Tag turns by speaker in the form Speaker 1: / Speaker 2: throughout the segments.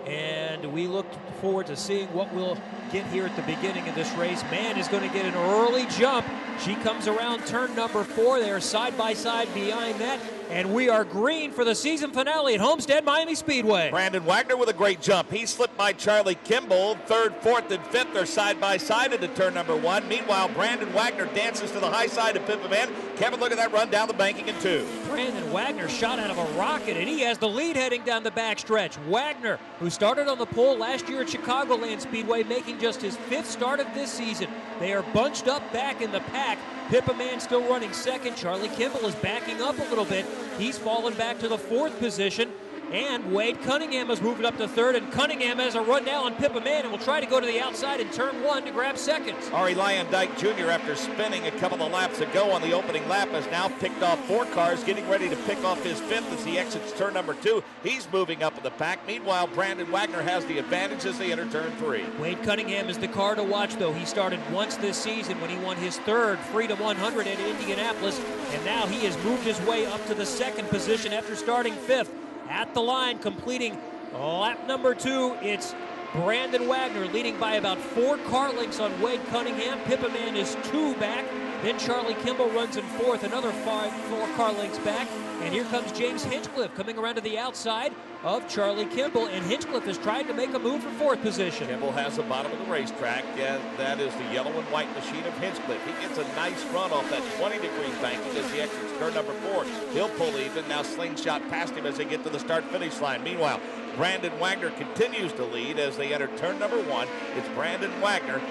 Speaker 1: And we look forward to seeing what we'll get here at the beginning of this race. Man is going to get an early jump. She comes around turn number 4. They are side by side behind that. And we are green for the season finale at Homestead-Miami Speedway.
Speaker 2: Brandon Wagner with a great jump. He slipped by Charlie Kimball. 3rd, 4th, and 5th are side by side into turn number 1. Meanwhile, Brandon Wagner dances to the high side of Pippa Man. Kevin, look at that run down the banking in 2.
Speaker 1: Brandon Wagner shot out of a rocket, and he has the lead heading down the backstretch. Wagner, who started on the pole last year at Chicagoland Speedway, making just his 5th start of this season. They are bunched up back in the pack. Pippa Man still running 2nd. Charlie Kimball is backing up a little bit. He's fallen back to the 4th position. And Wade Cunningham has moved up to 3rd, and Cunningham has a run now on Pippa Man and will try to go to the outside in turn 1 to grab 2nd.
Speaker 2: Ari Lyondike Jr., after spinning a couple of laps ago on the opening lap, has now picked off 4 cars, getting ready to pick off his 5th as he exits turn number 2. He's moving up in the pack. Meanwhile, Brandon Wagner has the advantage as they enter turn 3.
Speaker 1: Wade Cunningham is the car to watch, though. He started once this season when he won his 3rd Freedom 100 at Indianapolis, and now he has moved his way up to the 2nd position after starting 5th. At the line, completing lap number 2, it's Brandon Wagner leading by about 4 car lengths on Wade Cunningham. Pippa Man is 2 back. Then Charlie Kimball runs in 4th, another 4 car lengths back. And here comes James Hinchcliffe coming around to the outside of Charlie Kimball. And Hinchcliffe is trying to make a move for 4th position.
Speaker 2: Kimball has the bottom of the racetrack. Yeah, that is the yellow and white machine of Hinchcliffe. He gets a nice run off that 20-degree banking as he exits turn number 4. He'll pull even. Now slingshot past him as they get to the start-finish line. Meanwhile, Brandon Wagner continues to lead as they enter turn number 1. It's Brandon Wagner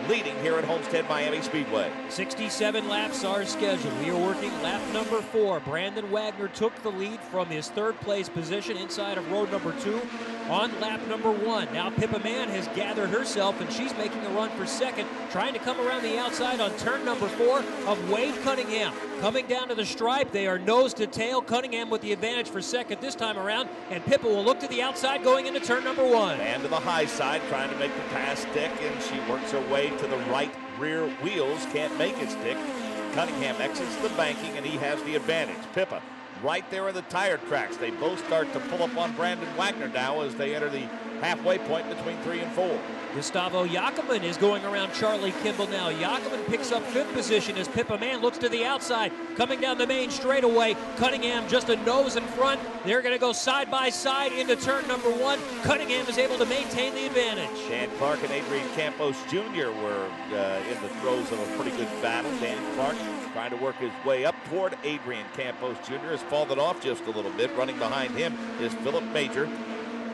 Speaker 2: leading here at Homestead-Miami Speedway.
Speaker 1: 67 laps are scheduled. We are working lap number 4. Brandon Wagner took the lead from his 3rd place position inside of road number 2 on lap number 1. Now Pippa Man has gathered herself, and she's making a run for 2nd, trying to come around the outside on turn number 4 of Wade Cunningham. Coming down to the stripe, they are nose to tail. Cunningham with the advantage for 2nd this time around, and Pippa will look to the outside going into turn number 1.
Speaker 2: And to the high side, trying to make the pass stick, and she works her way to the right rear wheels, can't make it stick. Cunningham exits the banking, and he has the advantage. Pippa right there in the tire tracks. They both start to pull up on Brandon Wagner now as they enter the halfway point between 3 and 4.
Speaker 1: Gustavo Jacobin is going around Charlie Kimball now. Jacobin picks up 5th position as Pippa Man looks to the outside. Coming down the main straightaway, Cunningham just a nose in front. They're going to go side by side into turn number 1. Cunningham is able to maintain the advantage.
Speaker 2: Dan Clark and Adrian Campos Jr. were in the throes of a pretty good battle. Dan Clark trying to work his way up toward Adrian Campos Jr. has fallen off just a little bit. Running behind him is Philip Major.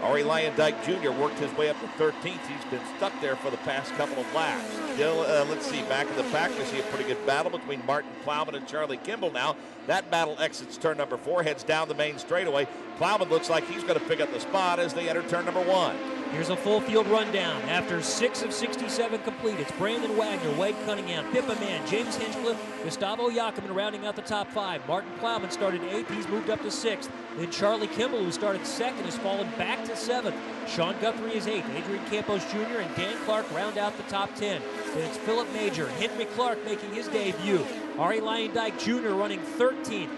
Speaker 2: Ari Lyondike Jr. worked his way up to 13th. He's been stuck there for the past couple of laps. Still, let's see, back in the pack, we see a pretty good battle between Martin Plowman and Charlie Kimball now. That battle exits turn number 4, heads down the main straightaway. Plowman looks like he's going to pick up the spot as they enter turn number 1.
Speaker 1: Here's a full field rundown. After 6 of 67 complete, it's Brandon Wagner, Wade Cunningham, Pippa Man, James Hinchcliffe, Gustavo Jacobin rounding out the top 5. Martin Plowman started 8th. He's moved up to 6th. Then Charlie Kimball, who started 2nd, has fallen back to 7th. Sean Guthrie is 8th. Adrian Campos Jr. and Dan Clark round out the top 10. Then it's Philip Major, Henry Clark making his debut. Ari Lyondike Jr. running 13th.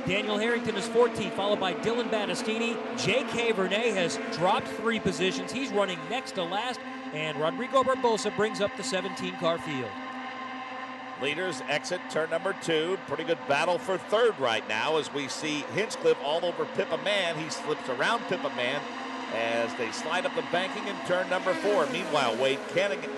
Speaker 1: Daniel Harrington is 14th, followed by Dylan Battistini. J.K. Vernay has dropped 3 positions. He's running next to last. And Rodrigo Barbosa brings up the 17-car field.
Speaker 2: Leaders exit turn number 2. Pretty good battle for 3rd right now as we see Hinchcliffe all over Pippa Man. He slips around Pippa Man as they slide up the banking in turn number 4. Meanwhile, Wade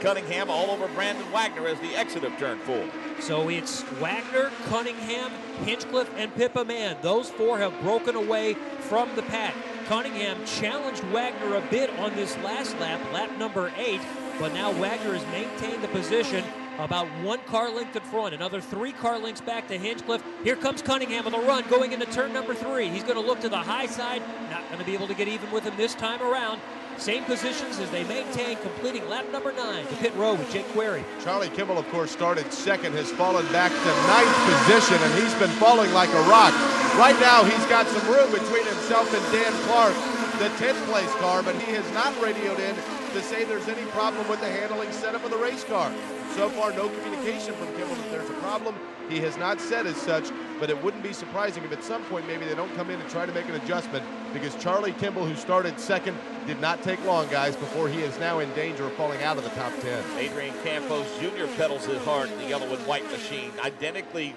Speaker 2: Cunningham all over Brandon Wagner as the exit of turn 4.
Speaker 1: So it's Wagner, Cunningham, Hinchcliffe, and Pippa Man. Those 4 have broken away from the pack. Cunningham challenged Wagner a bit on this last lap, lap number 8, but now Wagner has maintained the position about 1 car length in front. Another 3 car lengths back to Hinchcliffe. Here comes Cunningham with a run going into turn number 3. He's going to look to the high side. Not going to be able to get even with him this time around. Same positions as they maintain, completing lap number 9 to pit row with Jake Query.
Speaker 3: Charlie Kimball, of course, started 2nd, has fallen back to 9th position, and he's been falling like a rock. Right now, he's got some room between himself and Dan Clark. the 10th place car, but he has not radioed in to say there's any problem with the handling setup of the race car. So far, no communication from Kimball that there's a problem. He has not said as such, but it wouldn't be surprising if at some point maybe they don't come in and try to make an adjustment, because Charlie Kimball, who started second, did not take long, guys, before he is now in danger of falling out of the top 10.
Speaker 2: Adrian Campos Jr. pedals it hard in the yellow and white machine, identically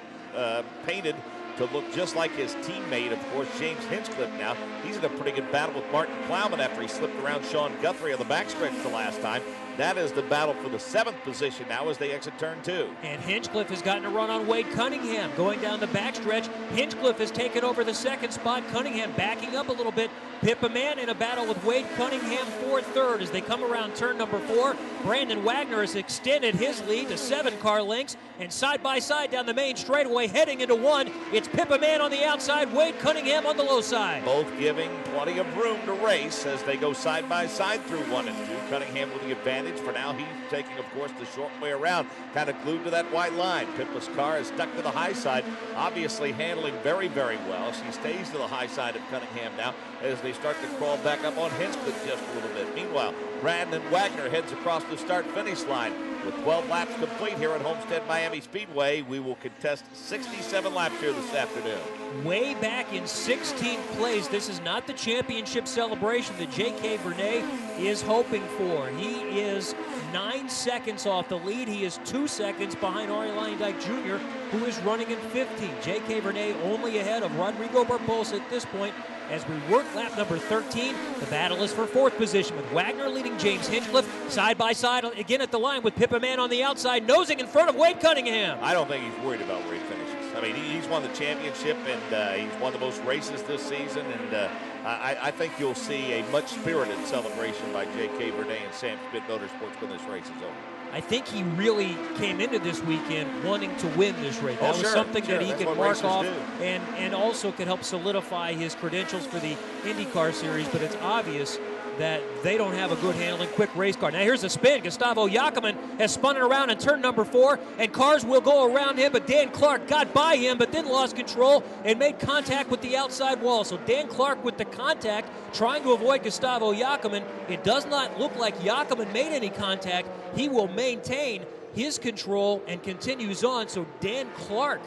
Speaker 2: painted to look just like his teammate, of course, James Hinchcliffe now. He's in a pretty good battle with Martin Plowman after he slipped around Sean Guthrie on the backstretch the last time. That is the battle for the 7th position now as they exit turn 2.
Speaker 1: And Hinchcliffe has gotten a run on Wade Cunningham going down the backstretch. Hinchcliffe has taken over the 2nd spot. Cunningham backing up a little bit. Pippa Mann in a battle with Wade Cunningham for 3rd as they come around turn number 4. Brandon Wagner has extended his lead to 7 car lengths. And side by side down the main straightaway heading into 1, it's Pippa Mann on the outside, Wade Cunningham on the low side.
Speaker 2: Both giving plenty of room to race as they go side by side through 1 and 2. Cunningham with the advantage. For now, he's taking, of course, the short way around, kind of glued to that white line. Pippa's car is stuck to the high side, obviously handling very, very well. She stays to the high side of Cunningham now as they start to crawl back up on Hinchcliffe just a little bit. Meanwhile, Brandon Wagner heads across the start-finish line. With 12 laps complete here at Homestead-Miami Speedway, we will contest 67 laps here this afternoon.
Speaker 1: Way back in 16th place, this is not the championship celebration that J.K. Vernay is hoping for. He is 9 seconds off the lead. He is 2 seconds behind Arie Luyendyk Jr., who is running in 15th. J.K. Vernay only ahead of Rodrigo Barbosa at this point. As we work lap number 13, the battle is for 4th position with Wagner leading James Hinchcliffe side by side again at the line with Pippa Mann on the outside, nosing in front of Wade Cunningham.
Speaker 2: I don't think he's worried about where he finishes. I mean, he's won the championship and he's won the most races this season, and I think you'll see a much spirited celebration by J.K. Vernay and Sam Schmidt Motorsports when this race is over.
Speaker 1: I think he really came into this weekend wanting to win this race. That was something that he could mark off and also could help solidify his credentials for the IndyCar series, but it's obvious that they don't have a good handling quick race car. Now here's a spin. Gustavo Jacobin has spun it around in turn number 4, and cars will go around him, but Dan Clark got by him, but then lost control and made contact with the outside wall. So Dan Clark with the contact, trying to avoid Gustavo Jacobin. It does not look like Jacobin made any contact. He will maintain his control and continues on. So Dan Clark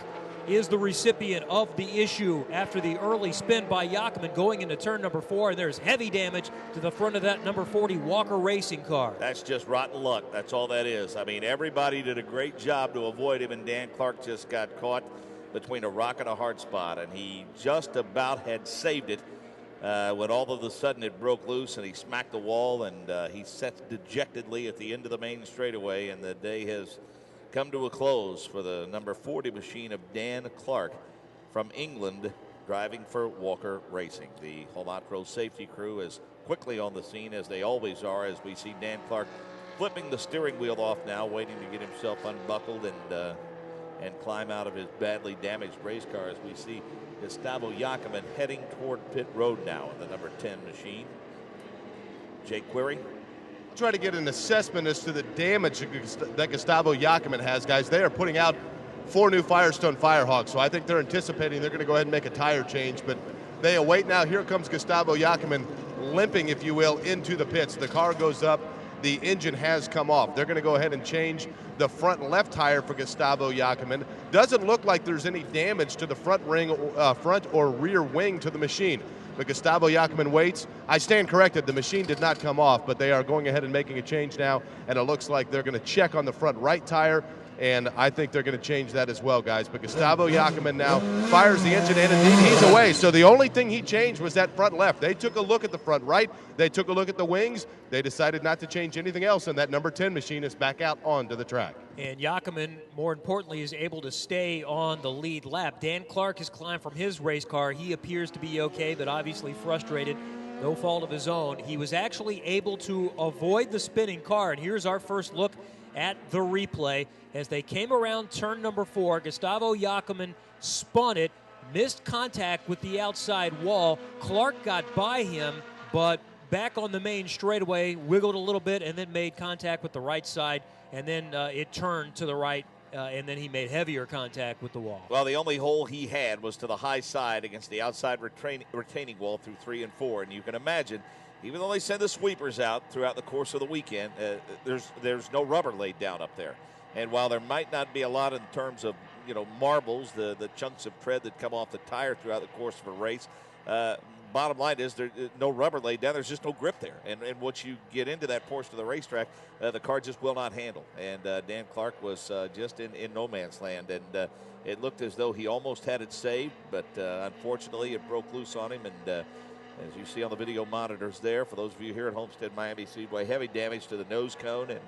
Speaker 1: is the recipient of the issue after the early spin by Jacobin going into turn number 4, and there's heavy damage to the front of that number 40 Walker Racing car.
Speaker 2: That's just rotten luck. That's all that is. I mean, everybody did a great job to avoid him, and Dan Clark just got caught between a rock and a hard spot, and he just about had saved it when all of a sudden it broke loose and he smacked the wall, and he sets dejectedly at the end of the main straightaway, and the day has come to a close for the number 40 machine of Dan Clark from England, driving for Walker Racing. The Homatro safety crew is quickly on the scene, as they always are, as we see Dan Clark flipping the steering wheel off now, waiting to get himself unbuckled and climb out of his badly damaged race car, as we see Gustavo Jacobin heading toward pit road now in the number 10 machine. Jake Query.
Speaker 3: Try to get an assessment as to the damage that Gustavo Jacobin has, guys. They are putting out 4 new Firestone Firehawks, so I think they're anticipating they're going to go ahead and make a tire change, but they await now. Here comes Gustavo Jacobin limping, if you will, into the pits. The car goes up. The engine has come off. They're going to go ahead and change the front left tire for Gustavo Jacobin. Doesn't look like there's any damage to the front or rear wing to the machine. But Gustavo Jacobin waits. I stand corrected. The machine did not come off, but they are going ahead and making a change now, and it looks like they're going to check on the front right tire, and I think they're going to change that as well, guys. But Gustavo Jacobin now fires the engine in, and he's away. So the only thing he changed was that front left. They took a look at the front right. They took a look at the wings. They decided not to change anything else, and that number 10 machine is back out onto the track.
Speaker 1: And Jacobin, more importantly, is able to stay on the lead lap. Dan Clark has climbed from his race car. He appears to be okay, but obviously frustrated. No fault of his own. He was actually able to avoid the spinning car, and here's our first look at the replay. As they came around turn number 4, Gustavo Jacobin spun it, missed contact with the outside wall. Clark got by him, but back on the main straightaway, wiggled a little bit and then made contact with the right side, and then it turned to the right and then he made heavier contact with the wall.
Speaker 2: Well, the only hole he had was to the high side against the outside retaining wall through 3 and 4. And you can imagine, even though they send the sweepers out throughout the course of the weekend, there's no rubber laid down up there. And while there might not be a lot in terms of, marbles, the chunks of tread that come off the tire throughout the course of a race, bottom line is there's no rubber laid down. There's just no grip there. And once you get into that portion of the racetrack, the car just will not handle. And Dan Clark was just in no man's land. And it looked as though he almost had it saved, but unfortunately it broke loose on him. And as you see on the video monitors there, for those of you here at Homestead-Miami Speedway, heavy damage to the nose cone and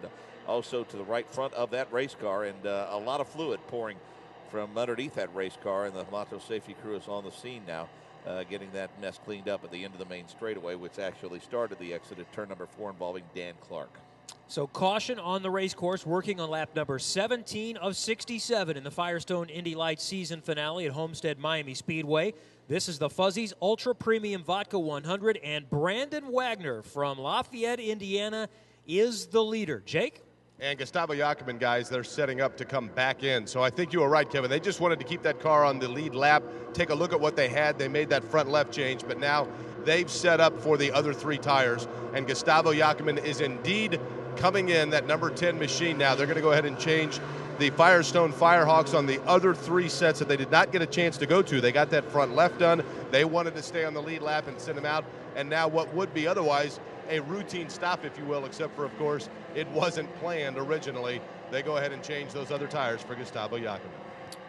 Speaker 2: also to the right front of that race car. And a lot of fluid pouring from underneath that race car. And the Hamato safety crew is on the scene now. Getting that mess cleaned up at the end of the main straightaway, which actually started the exit at turn number 4 involving Dan Clark.
Speaker 1: So caution on the race course, working on lap number 17 of 67 in the Firestone Indy Lights season finale at Homestead-Miami Speedway. This is the Fuzzys Ultra Premium Vodka 100, and Brandon Wagner from Lafayette, Indiana, is the leader. Jake?
Speaker 3: And Gustavo Jacobin, guys, they're setting up to come back in. So I think you were right, Kevin. They just wanted to keep that car on the lead lap, take a look at what they had. They made that front left change, but now they've set up for the other 3 tires. And Gustavo Jacobin is indeed coming in, that number 10 machine now. They're going to go ahead and change the Firestone Firehawks on the other 3 sets that they did not get a chance to go to. They got that front left done. They wanted to stay on the lead lap and send them out. And now what would be otherwise a routine stop, if you will, except for, of course, it wasn't planned originally. They go ahead and change those other tires for Gustavo Jacobin.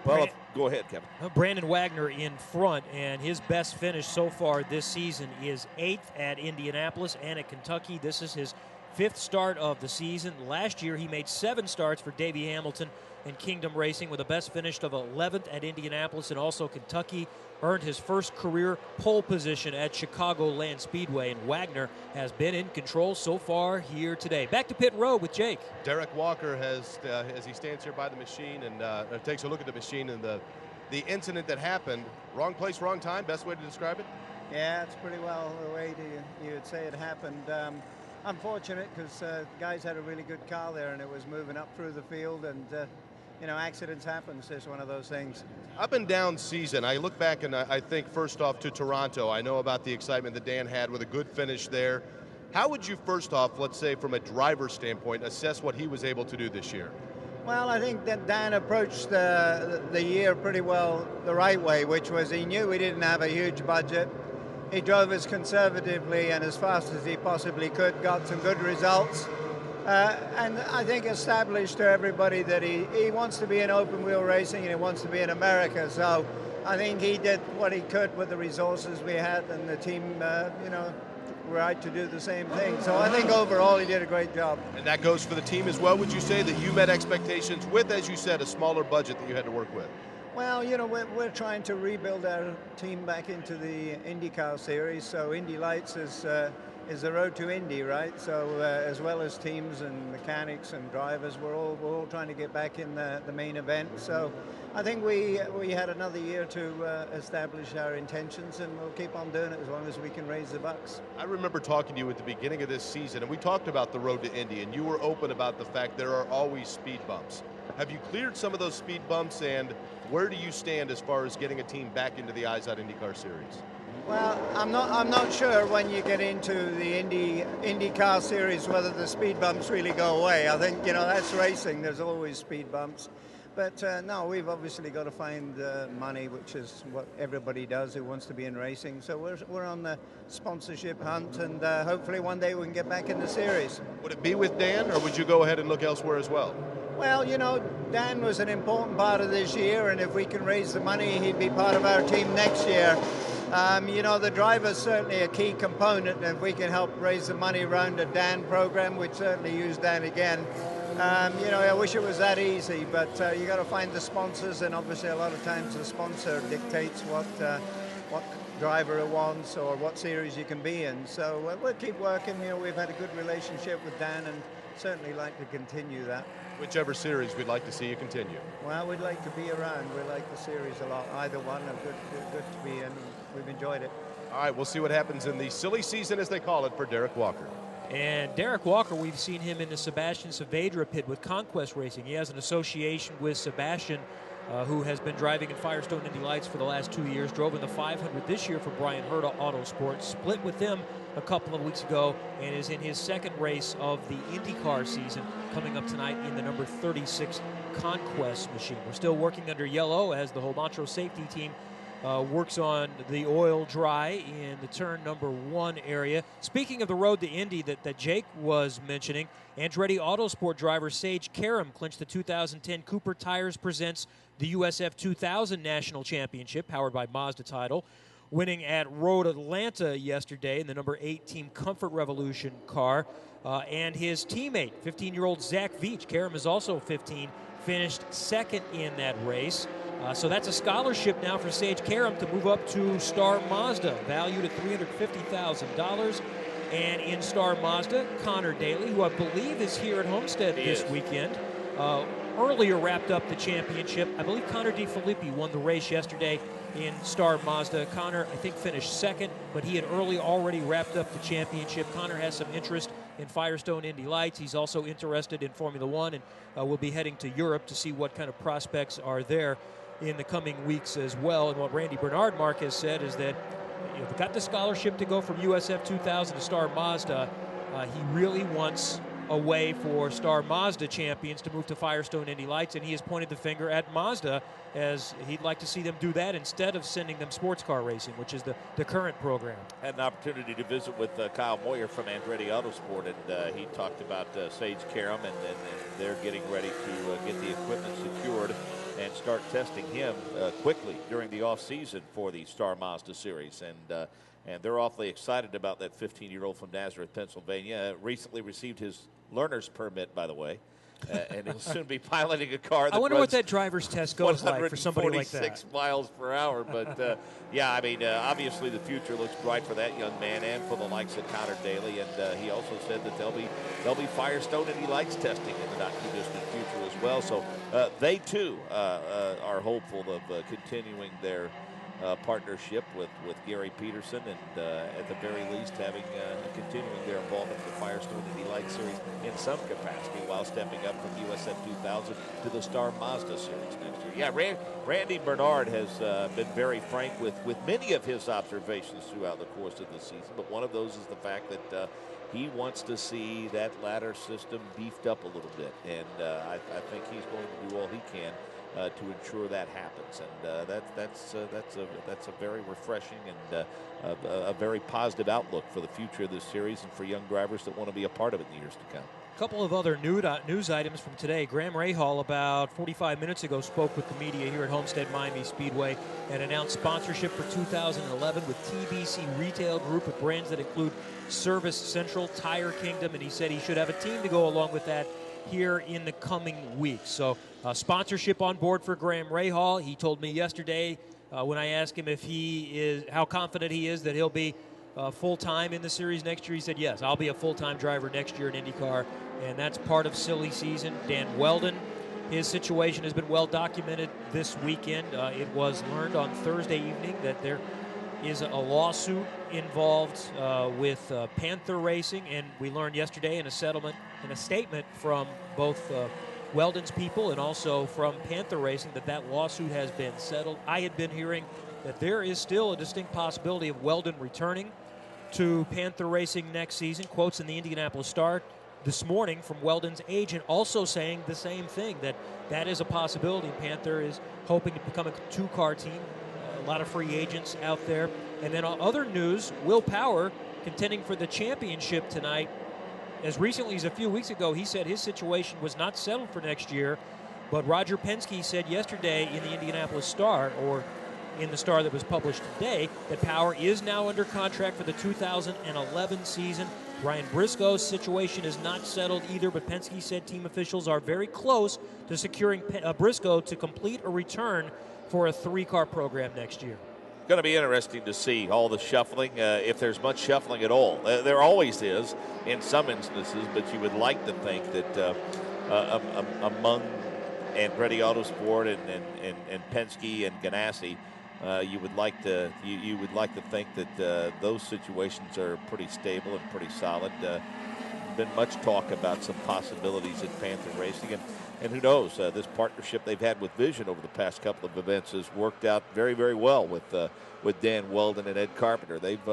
Speaker 2: Well, go ahead, Kevin.
Speaker 1: Brandon Wagner in front, and his best finish so far this season is 8th at Indianapolis and at Kentucky. This is his 5th start of the season. Last year, he made 7 starts for Davey Hamilton and Kingdom Racing with a best finish of 11th at Indianapolis and also Kentucky. Earned his first career pole position at Chicagoland Speedway, and Wagner has been in control so far here today. Back to pit road with Jake.
Speaker 3: Derek Walker has, as he stands here by the machine and takes a look at the machine and the incident that happened. Wrong place, wrong time. Best way to describe it?
Speaker 4: Yeah, it's pretty well the way you would say it happened. Unfortunate because guys had a really good car there and it was moving up through the field, and accidents happen. It's just one of those things.
Speaker 3: Up and down season, I look back and I think first off to Toronto. I know about the excitement that Dan had with a good finish there. How would you first off, let's say from a driver's standpoint, assess what he was able to do this year?
Speaker 4: Well, I think that Dan approached the year pretty well the right way, which was he knew we didn't have a huge budget. He drove as conservatively and as fast as he possibly could, got some good results. And I think established to everybody that he wants to be in open wheel racing and he wants to be in America. So I think he did what he could with the resources we had, and the team, right to do the same thing. So I think overall he did a great job.
Speaker 3: And that goes for the team as well. Would you say that you met expectations with, as you said, a smaller budget that you had to work with?
Speaker 4: Well, we're trying to rebuild our team back into the IndyCar series. So Indy Lights is the road to Indy, right? So as well as teams and mechanics and drivers, we're all trying to get back in the main event. So I think we had another year to establish our intentions, and we'll keep on doing it as long as we can raise the bucks.
Speaker 3: I remember talking to you at the beginning of this season, and we talked about the road to Indy, and you were open about the fact there are always speed bumps. Have you cleared some of those speed bumps, and where do you stand as far as getting a team back into the Eyes Out IndyCar series?
Speaker 4: Well, I'm not sure when you get into the IndyCar series whether the speed bumps really go away. I think that's racing. There's always speed bumps, but no, we've obviously got to find money, which is what everybody does who wants to be in racing. So we're on the sponsorship hunt, and hopefully one day we can get back in the series.
Speaker 3: Would it be with Dan, or would you go ahead and look elsewhere as well?
Speaker 4: Well, Dan was an important part of this year, and if we can raise the money, he'd be part of our team next year. The driver's certainly a key component, and if we can help raise the money around the Dan program, we'd certainly use Dan again. I wish it was that easy, but you got to find the sponsors, and obviously a lot of times the sponsor dictates what driver it wants or what series you can be in. So we'll keep working. We've had a good relationship with Dan, and certainly like to continue that.
Speaker 3: Whichever series we'd like to see you continue.
Speaker 4: Well, we'd like to be around. We like the series a lot. Either one are good to be in. We've enjoyed it.
Speaker 3: All right, we'll see what happens in the silly season, as they call it, for Derek Walker.
Speaker 1: And Derek Walker, we've seen him in the Sebastian Saavedra pit with Conquest Racing. He has an association with Sebastian, who has been driving in Firestone Indy Lights for the last 2 years, drove in the 500 this year for Brian Herta Autosport, split with them a couple of weeks ago, and is in his second race of the IndyCar season, coming up tonight in the number 36 Conquest machine. We're still working under yellow as the Holmatro safety team works on the oil dry in the turn number 1 area. Speaking of the road to Indy that Jake was mentioning, Andretti Autosport driver Sage Karam clinched the 2010 Cooper Tires Presents the USF 2000 National Championship, powered by Mazda title, winning at Road Atlanta yesterday in the number 8 Team Comfort Revolution car. And his teammate, 15-year-old Zach Veach, Karam is also 15, finished second in that race. So that's a scholarship now for Sage Karam to move up to Star Mazda, valued at $350,000. And in Star Mazda, Connor Daly, who I believe is here at Homestead this weekend, earlier wrapped up the championship. I believe Connor DeFilippi won the race yesterday in Star Mazda. Connor, I think, finished second, but he had already wrapped up the championship. Connor has some interest in Firestone Indy Lights. He's also interested in Formula One, and will be heading to Europe to see what kind of prospects are there in the coming weeks as well. And what Randy Bernard Marquez said is that if he got the scholarship to go from USF 2000 to Star Mazda, he really wants a way for Star Mazda champions to move to Firestone Indy Lights, and he has pointed the finger at Mazda as he'd like to see them do that instead of sending them sports car racing, which is the current program.
Speaker 2: Had an opportunity to visit with Kyle Moyer from Andretti Autosport, and he talked about Sage Karam, and they're getting ready to get the equipment secured and start testing him quickly during the off-season for the Star Mazda Series. And they're awfully excited about that 15-year-old from Nazareth, Pennsylvania. Recently received his learner's permit, by the way, and he'll soon be piloting a car that
Speaker 1: I wonder what that driver's test goes like for somebody like that.
Speaker 2: 146 miles per hour. But, yeah, I mean, obviously the future looks bright for that young man and for the likes of Connor Daly. And he also said that there'll be Firestone Indy Lights testing in the not-too-distant future as well. So they, too, are hopeful of continuing their partnership with Gary Peterson, and at the very least continuing their involvement in the Firestone Indy Lights Series in some capacity while stepping up from USF 2000 to the Star Mazda Series next year. Yeah, Randy Bernard has been very frank with many of his observations throughout the course of the season, but one of those is the fact that he wants to see that ladder system beefed up a little bit, and I think he's going to do all he can to ensure that happens, and that's a very refreshing and a very positive outlook for the future of this series and for young drivers that want to be a part of it in the years to come.
Speaker 1: A couple of other news items from today. Graham Rahal, about 45 minutes ago, spoke with the media here at Homestead-Miami Speedway and announced sponsorship for 2011 with TBC Retail Group with brands that include Service Central, Tire Kingdom, and he said he should have a team to go along with that here in the coming weeks. So sponsorship on board for Graham Rahal. He told me yesterday when I asked him how confident he is that he'll be full-time in the series next year. He said, yes, I'll be a full-time driver next year in IndyCar, and that's part of silly season. Dan Weldon, his situation has been well documented this weekend. It was learned on Thursday evening that there is a lawsuit involved with Panther Racing, and we learned yesterday in a statement from both Weldon's people and also from Panther Racing that lawsuit has been settled. I had been hearing that there is still a distinct possibility of Weldon returning to Panther Racing next season. Quotes in the Indianapolis Star this morning from Weldon's agent also saying the same thing, that is a possibility. Panther is hoping to become a two-car team. A lot of free agents out there. And then on other news, Will Power contending for the championship tonight. As recently as a few weeks ago, he said his situation was not settled for next year. But Roger Penske said yesterday in the Indianapolis Star, or in the Star that was published today, that Power is now under contract for the 2011 season. Ryan Briscoe's situation is not settled either, but Penske said team officials are very close to securing Briscoe to complete a return for a three-car program next year.
Speaker 2: Going to be interesting to see all the shuffling, if there's much shuffling at all. There always is in some instances, but you would like to think that among Andretti Autosport and Penske and Ganassi, you would like to think that those situations are pretty stable and pretty solid. been much talk about some possibilities in Panther Racing, and who knows, this partnership they've had with Vision over the past couple of events has worked out very, very well with Dan Weldon and Ed Carpenter. They've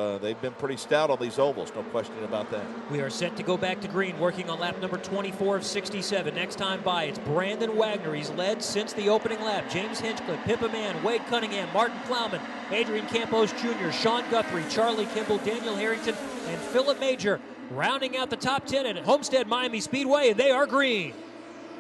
Speaker 2: been pretty stout on these ovals, no question about that.
Speaker 1: We are set to go back to green, working on lap number 24 of 67. Next time by, it's Brandon Wagner. He's led since the opening lap. James Hinchcliffe, Pippa Mann, Wade Cunningham, Martin Plowman, Adrian Campos Jr., Sean Guthrie, Charlie Kimball, Daniel Harrington, and Philip Major rounding out the top 10 at Homestead-Miami Speedway, and they are green.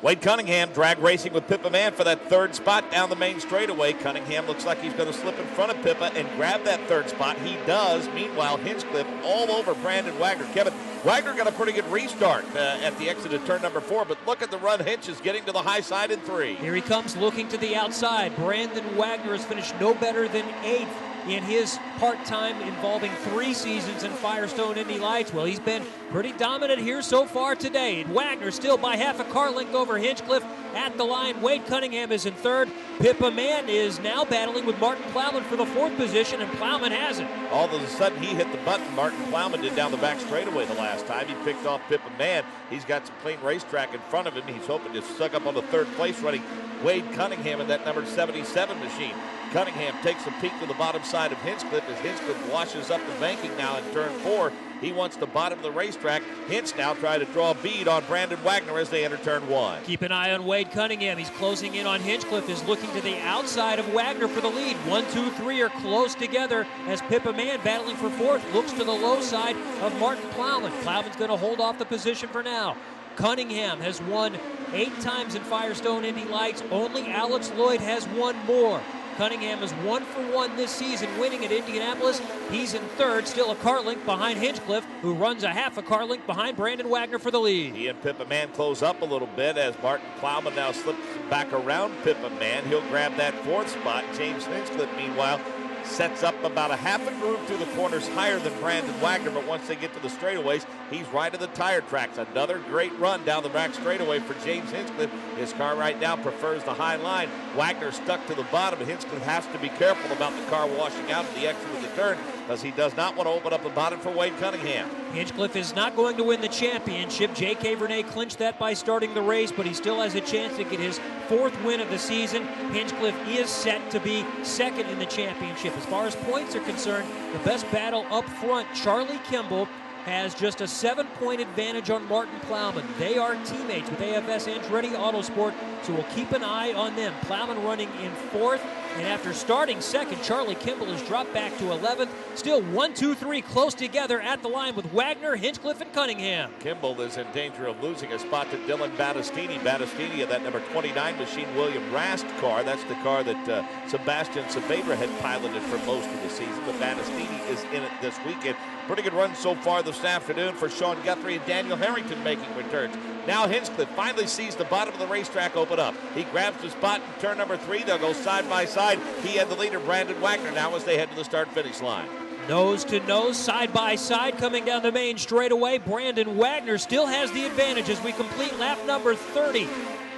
Speaker 2: Wade Cunningham drag racing with Pippa Mann for that third spot down the main straightaway. Cunningham looks like he's going to slip in front of Pippa and grab that third spot. He does. Meanwhile, Hinchcliffe all over Brandon Wagner. Kevin, Wagner got a pretty good restart at the exit of turn number 4, but look at the run Hinch is getting to the high side in 3.
Speaker 1: Here he comes looking to the outside. Brandon Wagner has finished no better than 8th in his part-time involving 3 seasons in Firestone Indy Lights. Well, he's been pretty dominant here so far today. And Wagner still by half a car length over Hinchcliffe at the line. Wade Cunningham is in 3rd. Pippa Mann is now battling with Martin Plowman for the 4th position, and Plowman has it.
Speaker 2: All of a sudden, he hit the button Martin Plowman did down the back straightaway the last time. He picked off Pippa Mann. He's got some clean racetrack in front of him. He's hoping to suck up on the 3rd place running Wade Cunningham in that number 77 machine. Cunningham takes a peek to the bottom side of Hinchcliffe as Hinchcliffe washes up the banking now in turn 4. He wants the bottom of the racetrack. Hinch now trying to draw a bead on Brandon Wagner as they enter turn 1.
Speaker 1: Keep an eye on Wade Cunningham. He's closing in on Hinchcliffe, is looking to the outside of Wagner for the lead. 1, 2, 3 are close together as Pippa Mann battling for 4th looks to the low side of Martin Plowman. Plowman's going to hold off the position for now. Cunningham has won 8 times in Firestone Indy Lights. Only Alex Lloyd has won more. Cunningham is 1 for 1 this season, winning at Indianapolis. He's in 3rd, still a car length behind Hinchcliffe, who runs a half a car length behind Brandon Wagner for the lead.
Speaker 2: He and Pippa Mann close up a little bit as Martin Plowman now slips back around Pippa Mann. He'll grab that 4th spot. James Hinchcliffe, meanwhile, sets up about a half a groove through the corners higher than Brandon Wagner, but once they get to the straightaways, he's right at the tire tracks. Another great run down the back straightaway for James Hinchcliffe. His car right now prefers the high line. Wagner stuck to the bottom, and Hinchcliffe has to be careful about the car washing out at the exit of the turn because he does not want to open up the bottom for Wade Cunningham.
Speaker 1: Hinchcliffe is not going to win the championship. J.K. Vernay clinched that by starting the race, but he still has a chance to get his 4th win of the season. Hinchcliffe is set to be 2nd in the championship. As far as points are concerned, the best battle up front, Charlie Kimball has just a 7-point advantage on Martin Plowman. They are teammates with AFS Andretti Autosport, so we'll keep an eye on them. Plowman running in 4th, and after starting 2nd, Charlie Kimball has dropped back to 11th. Still 1, 2, 3 close together at the line with Wagner, Hinchcliffe, and Cunningham.
Speaker 2: Kimball is in danger of losing a spot to Dylan Battistini. Battistini of that number 29 machine, William Rast car. That's the car that Sebastian Saavedra had piloted for most of the season, but Battistini is in it this weekend. Pretty good run so far this afternoon for Sean Guthrie and Daniel Harrington making returns. Now Hinchcliffe finally sees the bottom of the racetrack open up. He grabs the spot in turn number 3. They'll go side by side. He and the leader, Brandon Wagner, now as they head to the start-finish line.
Speaker 1: Nose to nose, side by side, coming down the main straightaway. Brandon Wagner still has the advantage as we complete lap number 30.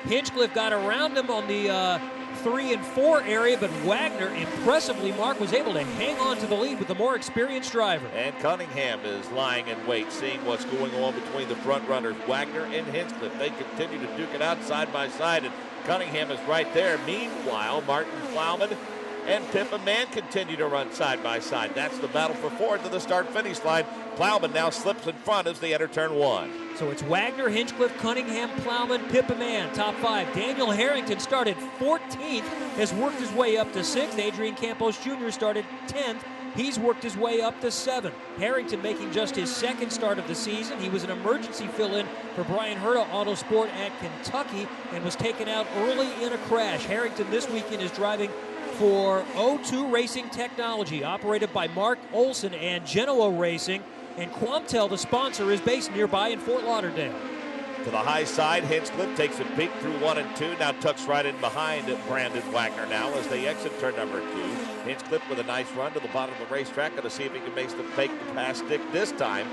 Speaker 1: Hinchcliffe got around him on the 3 and 4 area, but Wagner, impressively, Mark, was able to hang on to the lead with the more experienced driver.
Speaker 2: And Cunningham is lying in wait, seeing what's going on between the front runners, Wagner and Hinchcliffe. They continue to duke it out side by side, and Cunningham is right there. Meanwhile, Martin Plowman and Pippa Mann continue to run side by side. That's the battle for 4th to the start-finish line. Plowman now slips in front as they enter turn 1.
Speaker 1: So it's Wagner, Hinchcliffe, Cunningham, Plowman, Pippa Mann, top 5. Daniel Harrington started 14th, has worked his way up to 6th. Adrian Campos Jr. started 10th. He's worked his way up to 7th. Harrington making just his 2nd start of the season. He was an emergency fill-in for Brian Herta Autosport at Kentucky and was taken out early in a crash. Harrington this weekend is driving for O2 Racing Technology, operated by Mark Olson and Genoa Racing. And Quamtel, the sponsor, is based nearby in Fort Lauderdale.
Speaker 2: To the high side, Hinchcliffe takes a peek through 1 and 2. Now tucks right in behind Brandon Wagner now as they exit turn number 2. Hinchcliffe with a nice run to the bottom of the racetrack. Going to see if he can make the fake the pass stick this time.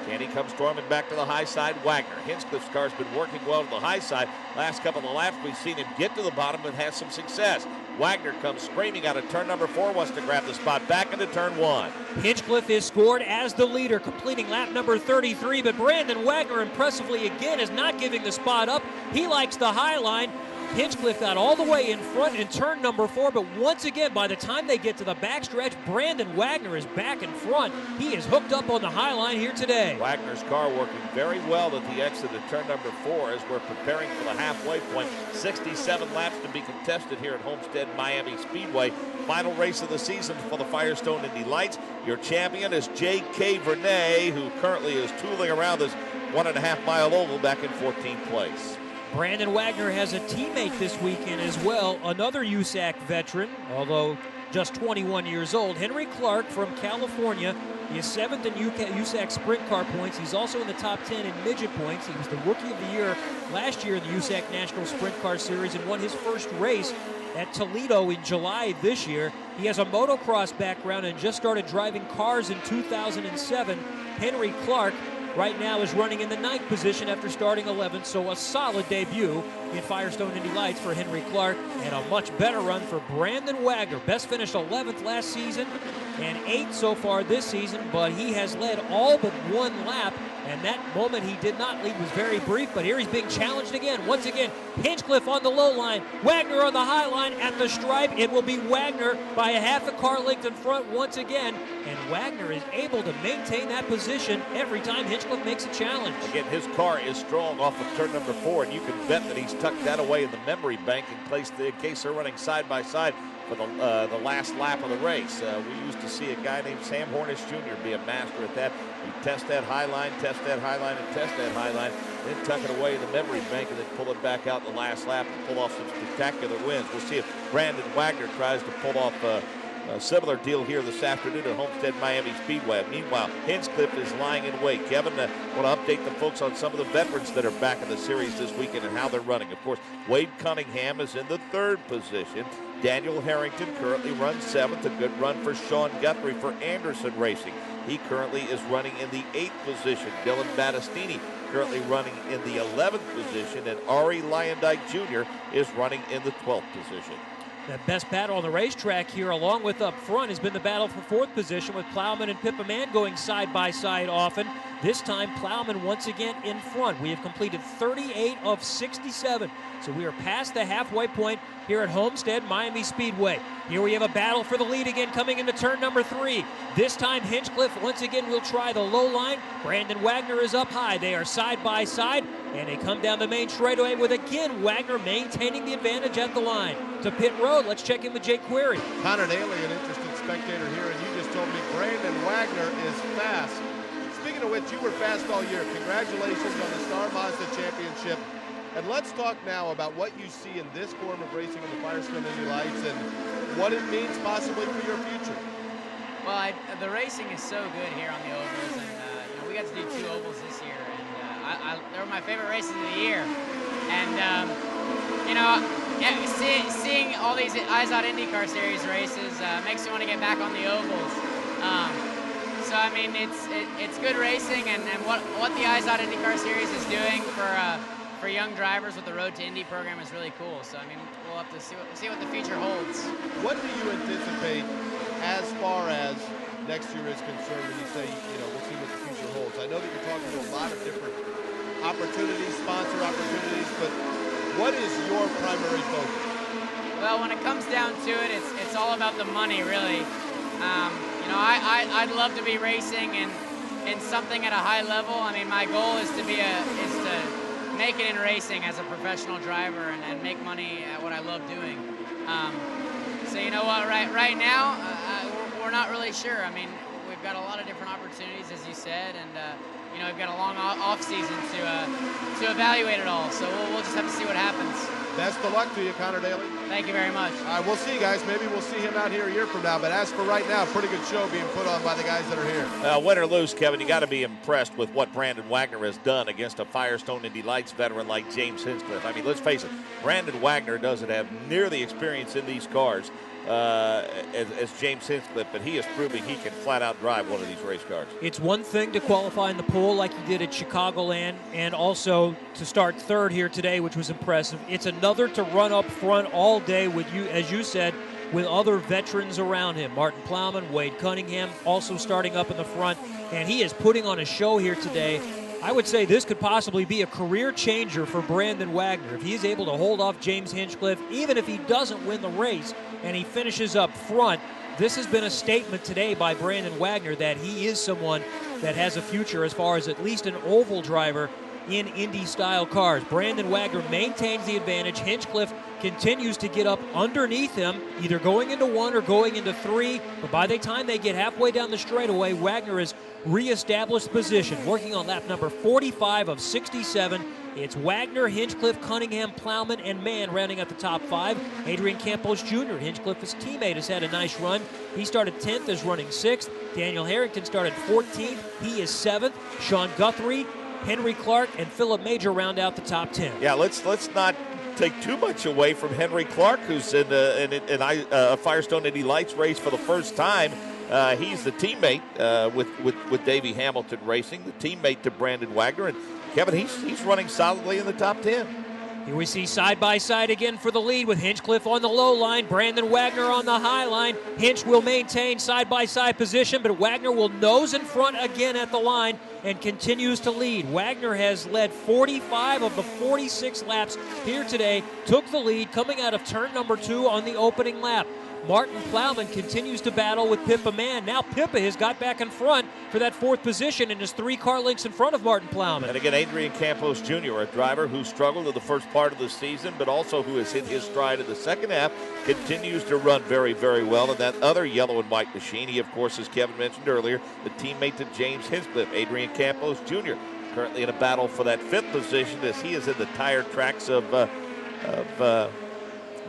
Speaker 2: Can he come storming back to the high side? Wagner. Hinchcliffe's car's been working well to the high side. Last couple of laps, we've seen him get to the bottom and have some success. Wagner comes screaming out of turn number 4, wants to grab the spot back into turn 1.
Speaker 1: Hinchcliffe is scored as the leader, completing lap number 33, but Brandon Wagner impressively again is not giving the spot up. He likes the high line. Hinchcliffe got all the way in front in turn number 4, but once again, by the time they get to the backstretch, Brandon Wagner is back in front. He is hooked up on the high line here today.
Speaker 2: Wagner's car working very well at the exit of turn number 4 as we're preparing for the halfway point. 67 laps to be contested here at Homestead-Miami Speedway. Final race of the season for the Firestone Indy Lights. Your champion is J.K. Vernay, who currently is tooling around this 1.5-mile oval back in 14th place.
Speaker 1: Brandon Wagner has a teammate this weekend as well, another USAC veteran, although just 21 years old. Henry Clark from California. He is 7th in USAC sprint car points. He's also in the top 10 in midget points. He was the Rookie of the Year last year in the USAC National Sprint Car Series and won his first race at Toledo in July this year. He has a motocross background and just started driving cars in 2007. Henry Clark right now is running in the 9th position after starting 11th, so a solid debut in Firestone Indy Lights for Henry Clark, and a much better run for Brandon Wagner. Best finished 11th last season and 8th so far this season, but he has led all but one lap, and that moment he did not lead was very brief, but here he's being challenged again. Once again, Hinchcliffe on the low line, Wagner on the high line at the stripe. It will be Wagner by a half a car length in front once again, and Wagner is able to maintain that position every time Hinchcliffe makes a challenge.
Speaker 2: Again, his car is strong off of turn number 4, and you can bet that he's tucked that away in the memory bank in case they're running side by side for the last lap of the race. We used to see a guy named Sam Hornish Jr. be a master at that. He'd test that high line, test that high line, and test that high line, then tuck it away in the memory bank and then pull it back out in the last lap and pull off some spectacular wins. We'll see if Brandon Wagner tries to pull off a similar deal here this afternoon at Homestead-Miami Speedway. Meanwhile, Hinchcliffe is lying in wait. Kevin, want to update the folks on some of the veterans that are back in the series this weekend and how they're running. Of course, Wade Cunningham is in the 3rd position. Daniel Harrington currently runs 7th. A good run for Sean Guthrie for Anderson Racing. He currently is running in the 8th position. Dylan Battistini currently running in the 11th position. And Ari Lyondike Jr. is running in the 12th position.
Speaker 1: The best battle on the racetrack here, along with up front, has been the battle for 4th position with Plowman and Pippa Mann going side by side often. This time, Plowman once again in front. We have completed 38 of 67, so we are past the halfway point here at Homestead-Miami Speedway. Here we have a battle for the lead again coming into turn number 3. This time, Hinchcliffe once again will try the low line. Brandon Wagner is up high. They are side by side, and they come down the main straightaway with, again, Wagner maintaining the advantage at the line. To pit road, let's check in with Jake Query.
Speaker 3: Connor Daly, an interested spectator here, and you just told me Brandon Wagner is fast. Speaking of which, you were fast all year. Congratulations on the Star Mazda Championship. And let's talk now about what you see in this form of racing in the Firestone Indy Lights and what it means possibly for your future.
Speaker 5: Well, the racing is so good here on the ovals, and we got to do 2 ovals this year, and they were my favorite races of the year. And seeing all these IZOD IndyCar Series races makes me want to get back on the ovals. So I mean, it's good racing, and what the IZOD IndyCar Series is doing for young drivers with the Road to Indy program is really cool. So I mean, we'll have to see what the future holds.
Speaker 3: What do you anticipate as far as next year is concerned when you say, we'll see what the future holds? I know that you're talking to a lot of different opportunities, sponsor opportunities, but what is your primary focus?
Speaker 5: Well, when it comes down to it, it's all about the money, really. I'd love to be racing in something at a high level. I mean, my goal is to make it in racing as a professional driver and make money at what I love doing. So you know what? Right now, we're not really sure. I mean, we've got a lot of different opportunities, as you said, and we've got a long off season to evaluate it all. So we'll just have to see what happens.
Speaker 3: Best of luck to you, Connor Daly.
Speaker 5: Thank you very much.
Speaker 3: All right, we'll see you guys. Maybe we'll see him out here a year from now. But as for right now, pretty good show being put on by the guys that are here.
Speaker 2: Win or lose, Kevin, you got to be impressed with what Brandon Wagner has done against a Firestone Indy Lights veteran like James Hinchcliffe. I mean, let's face it, Brandon Wagner doesn't have near the experience in these cars as James Hinchcliffe, but he is proving he can flat out drive one of these race cars.
Speaker 1: It's one thing to qualify in the pool like he did at Chicagoland, and also to start third here today, which was impressive. It's another to run up front all day with you, as you said, with other veterans around him. Martin Plowman, Wade Cunningham also starting up in the front, and he is putting on a show here today. I would say this could possibly be a career changer for Brandon Wagner. If he's able to hold off James Hinchcliffe, even if he doesn't win the race and he finishes up front, this has been a statement today by Brandon Wagner that he is someone that has a future as far as at least an oval driver in Indy-style cars. Brandon Wagner maintains the advantage. Hinchcliffe continues to get up underneath him, either going into 1 or going into 3. But by the time they get halfway down the straightaway, Wagner has reestablished position, working on lap number 45 of 67. It's Wagner, Hinchcliffe, Cunningham, Plowman, and Mann rounding out the top 5. Adrian Campos Jr., Hinchcliffe's teammate, has had a nice run. He started 10th, is running 6th. Daniel Harrington started 14th. He is 7th. Sean Guthrie, Henry Clark, and Philip Major round out the top 10.
Speaker 2: Yeah, let's not take too much away from Henry Clark, who's in a Firestone Indy Lights race for the first time. He's the teammate with Davey Hamilton Racing, the teammate to Brandon Wagner. And Kevin, he's running solidly in the top 10.
Speaker 1: Here we see side-by-side again for the lead with Hinchcliffe on the low line, Brandon Wagner on the high line. Hinch will maintain side-by-side position, but Wagner will nose in front again at the line and continues to lead. Wagner has led 45 of the 46 laps here today, took the lead coming out of turn number 2 on the opening lap. Martin Plowman continues to battle with Pippa Mann. Now Pippa has got back in front for that 4th position and is 3 car lengths in front of Martin Plowman.
Speaker 2: And again, Adrian Campos Jr., a driver who struggled in the first part of the season, but also who has hit his stride in the second half, continues to run very, very well in that other yellow and white machine. He, of course, as Kevin mentioned earlier, the teammate to James Hinchcliffe, Adrian Campos Jr., currently in a battle for that 5th position as he is in the tire tracks of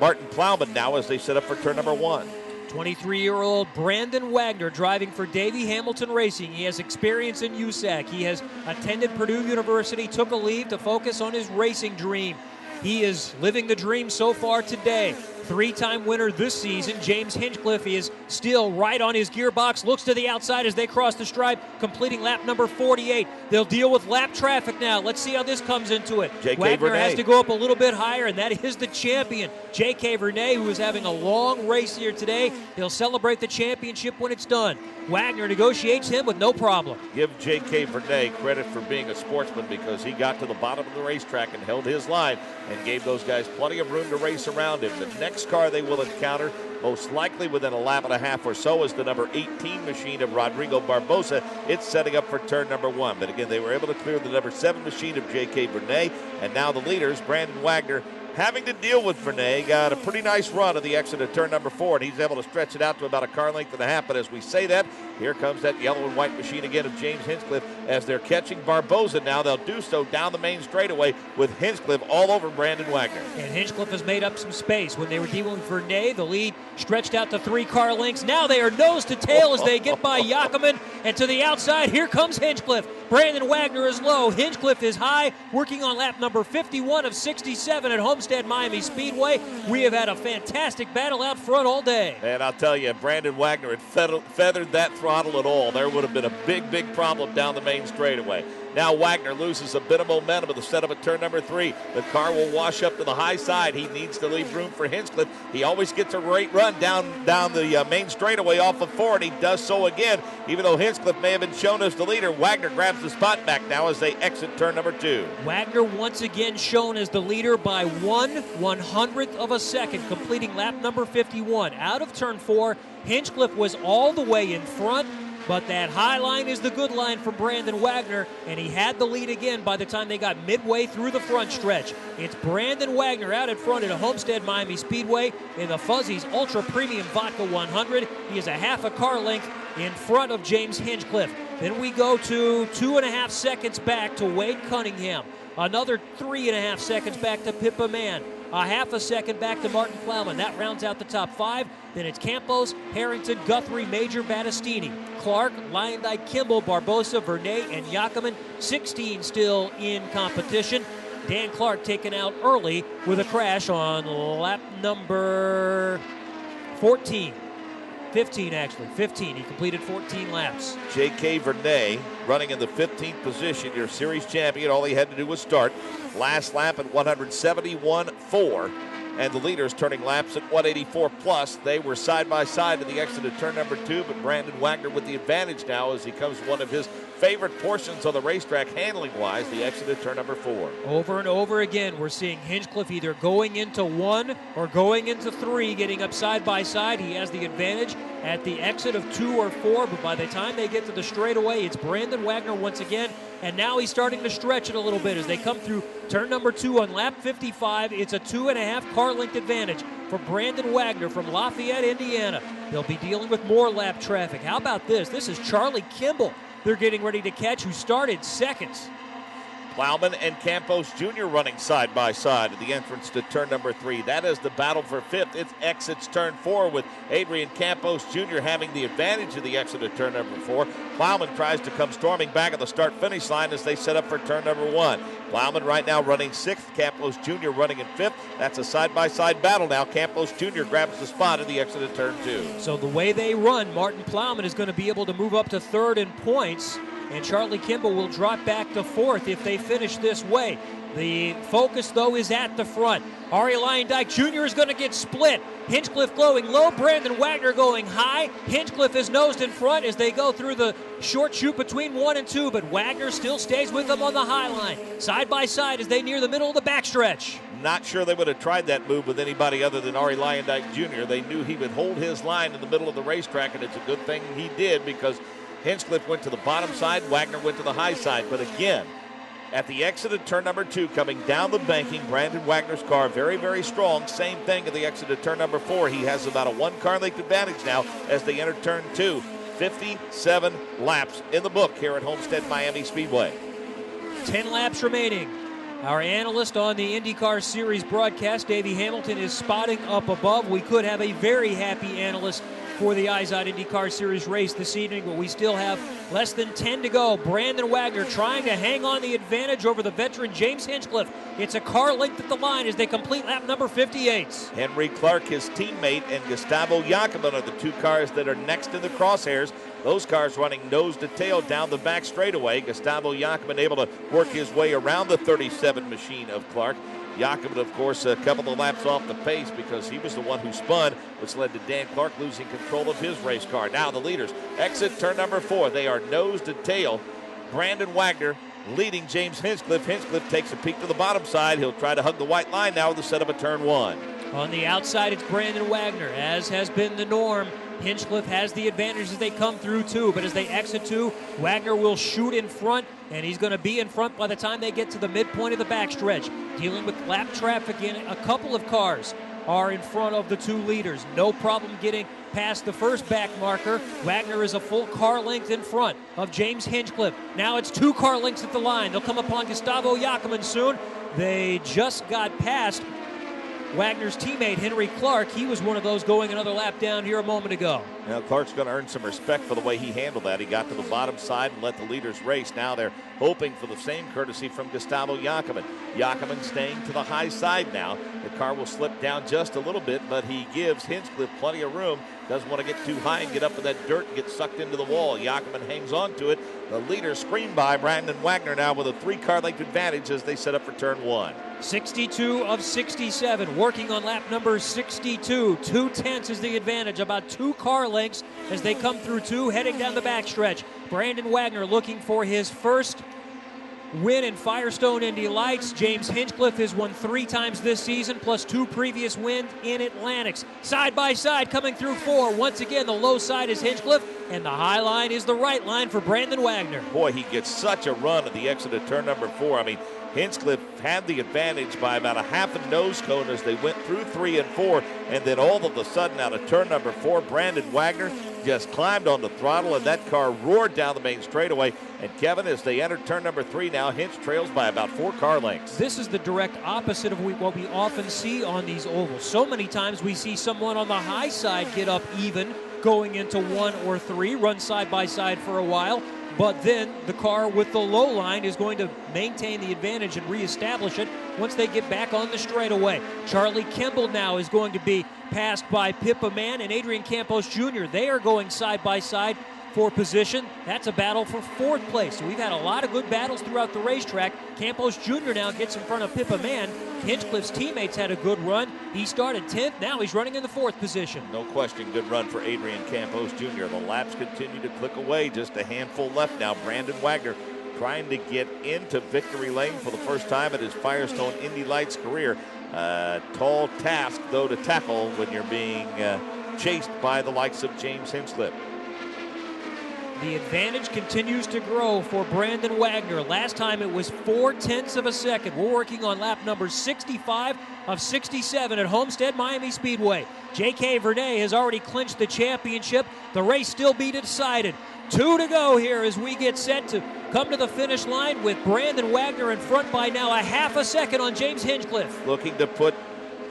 Speaker 2: Martin Plowman now as they set up for turn number 1.
Speaker 1: 23-year-old Brandon Wagner driving for Davey Hamilton Racing. He has experience in USAC. He has attended Purdue University, took a leave to focus on his racing dream. He is living the dream so far today. 3-time winner this season, James Hinchcliffe, is still right on his gearbox, looks to the outside as they cross the stripe, completing lap number 48. They'll deal with lap traffic now. Let's see how this comes into it. Wagner has to go up a little bit higher, and that is the champion, J.K. Vernay, who is having a long race here today. He'll celebrate the championship when it's done. Wagner negotiates him with no problem.
Speaker 2: Give J.K. Vernay credit for being a sportsman because he got to the bottom of the racetrack and held his line and gave those guys plenty of room to race around him. The next car they will encounter, most likely within a lap and a half or so, is the number 18 machine of Rodrigo Barbosa. It's setting up for turn number 1. But again, they were able to clear the number 7 machine of J.K. Vernay, and now the leaders, Brandon Wagner, having to deal with Vernay, got a pretty nice run of the exit of turn number 4, and he's able to stretch it out to about a car length and a half. But as we say that, here comes that yellow and white machine again of James Hinchcliffe as they're catching Barbosa now. They'll do so down the main straightaway with Hinchcliffe all over Brandon Wagner.
Speaker 1: And Hinchcliffe has made up some space. When they were dealing with Vernay, the lead stretched out to 3 car lengths. Now they are nose to tail as they get by Yakiman, and to the outside, here comes Hinchcliffe. Brandon Wagner is low. Hinchcliffe is high, working on lap number 51 of 67 at Homestead-Miami Speedway. We have had a fantastic battle out front all day.
Speaker 2: And I'll tell you, if Brandon Wagner had feathered that throttle at all, there would have been a big, big problem down the main straightaway. Now Wagner loses a bit of momentum at the setup at turn number 3. The car will wash up to the high side. He needs to leave room for Hinchcliffe. He always gets a great run down the main straightaway off of 4, and he does so again. Even though Hinchcliffe may have been shown as the leader, Wagner grabs the spot back now as they exit turn number 2.
Speaker 1: Wagner once again shown as the leader by 1/100th of a second, completing lap number 51. Out of turn 4, Hinchcliffe was all the way in front, but that high line is the good line for Brandon Wagner, and he had the lead again by the time they got midway through the front stretch. It's Brandon Wagner out in front at Homestead-Miami Speedway in the Fuzzys Ultra Premium Vodka 100. He is a half a car length in front of James Hinchcliffe. Then we go to 2.5 seconds back to Wade Cunningham. Another 3.5 seconds back to Pippa Mann. A half a second back to Martin Plowman. That rounds out the top 5. Then it's Campos, Harrington, Guthrie, Major, Battistini, Clark, Lyondike, Kimball, Barbosa, Vernay, and Yakiman. 16 still in competition. Dan Clark taken out early with a crash on lap number 15 actually. 15. He completed 14 laps.
Speaker 2: J.K. Vernay running in the 15th position, your series champion. All he had to do was start. Last lap at 171.4. And the leaders turning laps at 184 plus. They were side by side in the exit of turn number 2, but Brandon Wagner with the advantage now as he comes one of his favorite portions on the racetrack handling-wise, the exit of turn number 4.
Speaker 1: Over and over again, we're seeing Hinchcliffe either going into 1 or going into 3, getting up side by side. He has the advantage at the exit of 2 or 4, but by the time they get to the straightaway, it's Brandon Wagner once again, and now he's starting to stretch it a little bit as they come through turn number 2 on lap 55. It's a 2.5 car length advantage for Brandon Wagner from Lafayette, Indiana. They'll be dealing with more lap traffic. How about this? This is Charlie Kimball they're getting ready to catch, who started seconds.
Speaker 2: Plowman and Campos Jr. running side by side at the entrance to turn number 3. That is the battle for 5th. It exits turn 4 with Adrian Campos Jr. having the advantage of the exit of turn number 4. Plowman tries to come storming back at the start-finish line as they set up for turn number 1. Plowman right now running 6th, Campos Jr. running in 5th. That's a side-by-side battle now. Campos Jr. grabs the spot at the exit of turn 2.
Speaker 1: So the way they run, Martin Plowman is going to be able to move up to 3rd in points, and Charlie Kimball will drop back to 4th if they finish this way. The focus, though, is at the front. Ari Lyondike Jr. is going to get split. Hinchcliffe going low, Brandon Wagner going high. Hinchcliffe is nosed in front as they go through the short chute between 1 and 2, but Wagner still stays with them on the high line. Side by side as they near the middle of the backstretch.
Speaker 2: Not sure they would have tried that move with anybody other than Ari Lyondike Jr. They knew he would hold his line in the middle of the racetrack, and it's a good thing he did because Hinchcliffe went to the bottom side, Wagner went to the high side. But again, at the exit of turn number 2, coming down the banking, Brandon Wagner's car very, very strong. Same thing at the exit of turn number 4. He has about a 1 car length advantage now as they enter turn 2. 57 laps in the book here at Homestead-Miami Speedway.
Speaker 1: 10 laps remaining. Our analyst on the IndyCar Series broadcast, Davey Hamilton, is spotting up above. We could have a very happy analyst for the IZOD IndyCar Series race this evening, but we still have less than 10 to go. Brandon Wagner trying to hang on the advantage over the veteran James Hinchcliffe. It's a car length at the line as they complete lap number 58.
Speaker 2: Henry Clark, his teammate, and Gustavo Jacobin are the 2 cars that are next in the crosshairs. Those cars running nose to tail down the back straightaway. Gustavo Jacobin able to work his way around the 37 machine of Clark. Jacobin, of course, a couple of laps off the pace because he was the one who spun, which led to Dan Clark losing control of his race car. Now the leaders exit turn number 4. They are nose to tail. Brandon Wagner leading James Hinchcliffe. Hinchcliffe takes a peek to the bottom side. He'll try to hug the white line now with the setup of turn 1.
Speaker 1: On the outside, it's Brandon Wagner, as has been the norm. Hinchcliffe has the advantage as they come through 2, but as they exit 2, Wagner will shoot in front, and he's going to be in front by the time they get to the midpoint of the backstretch. Dealing with lap traffic in a couple of cars are in front of the 2 leaders. No problem getting past the first back marker. Wagner is a full car length in front of James Hinchcliffe. Now it's 2 car lengths at the line. They'll come upon Gustavo Jacobin soon. They just got past Wagner's teammate, Henry Clark. He was one of those going another lap down here a moment ago.
Speaker 2: Now Clark's going to earn some respect for the way he handled that. He got to the bottom side and let the leaders race. Now they're hoping for the same courtesy from Gustavo Jacobin. Jacobin staying to the high side now. The car will slip down just a little bit, but he gives Hinchcliffe plenty of room. Doesn't want to get too high and get up in that dirt and get sucked into the wall. Jacobin hangs on to it. The leader screened by Brandon Wagner now with a 3 car length advantage as they set up for turn 1.
Speaker 1: 62 of 67, working on lap number 62. 2/10 is the advantage, about 2 car lengths as they come through 2, heading down the backstretch. Brandon Wagner looking for his first win in Firestone Indy Lights. James Hinchcliffe has won 3 times this season, plus 2 previous wins in Atlantics. Side by side coming through 4. Once again, the low side is Hinchcliffe, and the high line is the right line for Brandon Wagner.
Speaker 2: Boy, he gets such a run at the exit of turn number 4. I mean, Hinchcliffe had the advantage by about a half a nose cone as they went through 3 and 4, and then all of a sudden out of turn number 4, Brandon Wagner just climbed on the throttle, and that car roared down the main straightaway. And Kevin, as they enter turn number 3 now, Hinch trails by about 4 car lengths.
Speaker 1: This is the direct opposite of what we often see on these ovals. So many times we see someone on the high side get up even, going into 1 or 3, run side by side for a while. but then the car with the low line is going to maintain the advantage and reestablish it once they get back on the straightaway. Charlie Kimball now is going to be passed by Pippa Mann and Adrian Campos Jr. They are going side by side for position. That's a battle for fourth place. So we've had a lot of good battles throughout the racetrack. Campos Jr. now gets in front of Pippa Mann. Hinchcliffe's teammates had a good run. He started 10th. Now he's running in the fourth position.
Speaker 2: No question, good run for Adrian Campos Jr. The laps continue to click away. Just a handful left now. Brandon Wagner trying to get into victory lane for the first time in his Firestone Indy Lights career. Tall task, though, to tackle when you're being chased by the likes of James Hinchcliffe.
Speaker 1: The advantage continues to grow for Brandon Wagner. Last time it was 0.4 of a second. We're working on lap number 65 of 67 at Homestead-Miami Speedway. J.K. Vernay has already clinched the championship. The race still be decided. 2 to go here as we get set to come to the finish line with Brandon Wagner in front by now a half a second on James Hinchcliffe.
Speaker 2: Looking to put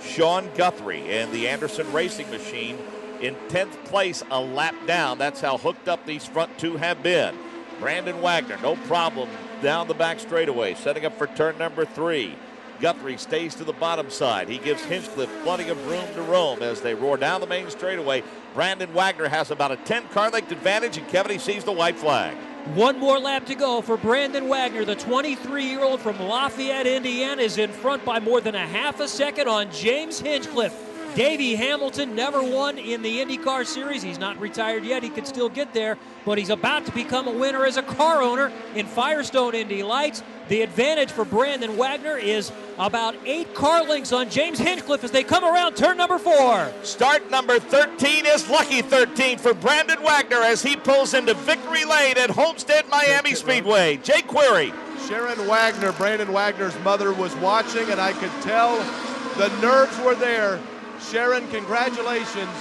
Speaker 2: Sean Guthrie and the Anderson Racing Machine in 10th place, a lap down. That's how hooked up these front two have been. Brandon Wagner, no problem, down the back straightaway, setting up for turn number 3. Guthrie stays to the bottom side. He gives Hinchcliffe plenty of room to roam as they roar down the main straightaway. Brandon Wagner has about a 10-car length advantage, and Kevin, he sees the white flag.
Speaker 1: One more lap to go for Brandon Wagner. The 23-year-old from Lafayette, Indiana, is in front by more than a half a second on James Hinchcliffe. Davey Hamilton never won in the IndyCar series. He's not retired yet. He could still get there, but he's about to become a winner as a car owner in Firestone Indy Lights. The advantage for Brandon Wagner is about 8 car lengths on James Hinchcliffe as they come around turn number 4.
Speaker 2: Start number 13 is lucky 13 for Brandon Wagner as he pulls into victory lane at Homestead-Miami Speedway. Jay Query.
Speaker 3: Sharon Wagner, Brandon Wagner's mother, was watching, and I could tell the nerves were there. Sharon, congratulations.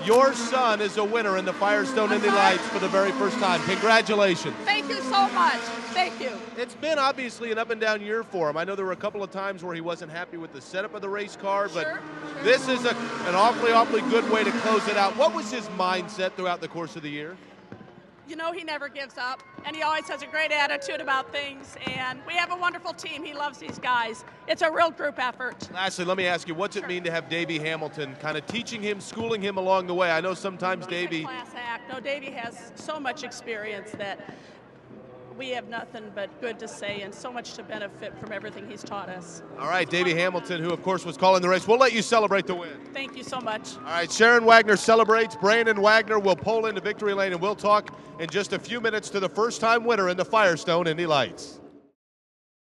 Speaker 3: Your son is a winner in the Firestone Indy Lights for the very first time. Congratulations.
Speaker 6: Thank you so much. Thank you.
Speaker 3: It's been obviously an up and down year for him. I know there were a couple of times where he wasn't happy with the setup of the race car, but this is an awfully good way to close it out. What was his mindset throughout the course of the year?
Speaker 6: You know, he never gives up, and he always has a great attitude about things, and we have a wonderful team. He loves these guys. It's a real group effort.
Speaker 3: Lastly, let me ask you, what's it mean to have Davey Hamilton kind of teaching him, schooling him along the way? I know sometimes Davey...
Speaker 6: He's a class act. No, Davey has so much experience that we have nothing but good to say and so much to benefit from everything he's taught us.
Speaker 3: All right, Davey Hamilton, who of course was calling the race. We'll let you celebrate the win.
Speaker 6: Thank you so much.
Speaker 3: All right, Sharon Wagner celebrates. Brandon Wagner will pull into victory lane, and we'll talk in just a few minutes to the first-time winner in the Firestone Indy Lights.